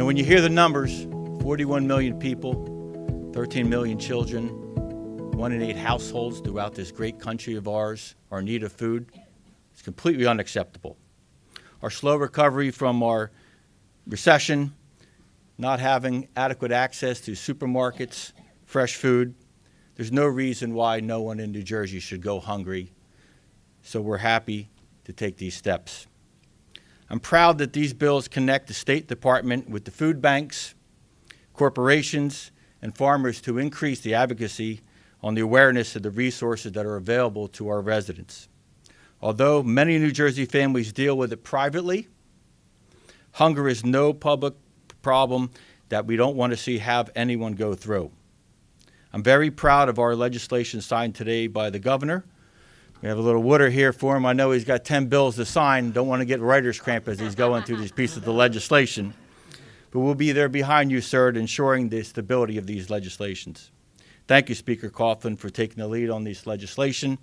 know, when you hear the numbers, 41 million people, 13 million children, 1 in 8 households throughout this great country of ours are in need of food, it's completely unacceptable. Our slow recovery from our recession, not having adequate access to supermarkets, fresh food, there's no reason why no one in New Jersey should go hungry. So we're happy to take these steps. I'm proud that these bills connect the State Department with the food banks, corporations, and farmers to increase the advocacy on the awareness of the resources that are available to our residents. Although many New Jersey families deal with it privately, hunger is no public problem that we don't want to see have anyone go through. I'm very proud of our legislation signed today by the governor. We have a little water here for him. I know he's got 10 bills to sign. Don't want to get writer's cramp as he's going through these pieces of the legislation. But we'll be there behind you, sir, ensuring the stability of these legislations. Thank you, Speaker Coughlin, for taking the lead on this legislation.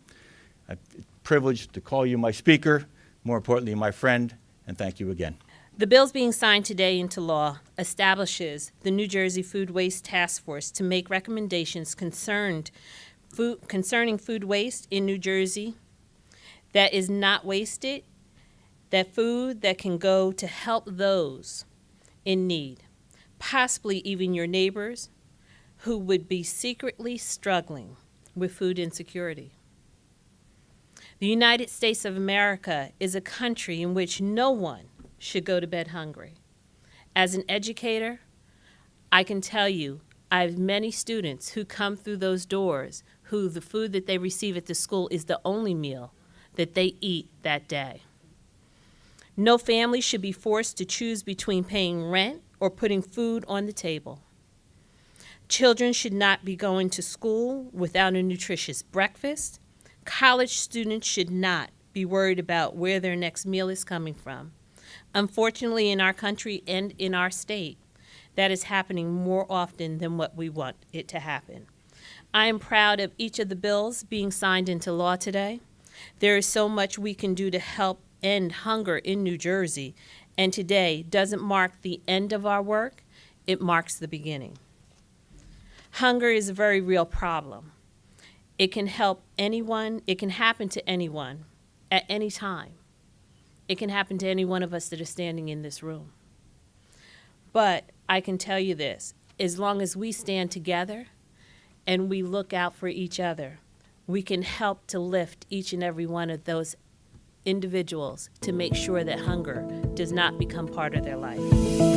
I'm privileged to call you my speaker, more importantly, my friend, and thank you again. The bills being signed today into law establishes the New Jersey Food Waste Task Force to make recommendations concerning food waste in New Jersey that is not wasted, that food that can go to help those in need, possibly even your neighbors who would be secretly struggling with food insecurity. The United States of America is a country in which no one should go to bed hungry. As an educator, I can tell you I have many students who come through those doors who the food that they receive at the school is the only meal that they eat that day. No family should be forced to choose between paying rent or putting food on the table. Children should not be going to school without a nutritious breakfast. College students should not be worried about where their next meal is coming from. Unfortunately, in our country and in our state, that is happening more often than what we want it to happen. I am proud of each of the bills being signed into law today. There is so much we can do to help end hunger in New Jersey, and today doesn't mark the end of our work, it marks the beginning. Hunger is a very real problem. It can help anyone, it can happen to anyone at any time. It can happen to any one of us that are standing in this room. But I can tell you this, as long as we stand together and we look out for each other, we can help to lift each and every one of those individuals to make sure that hunger does not become part of their life.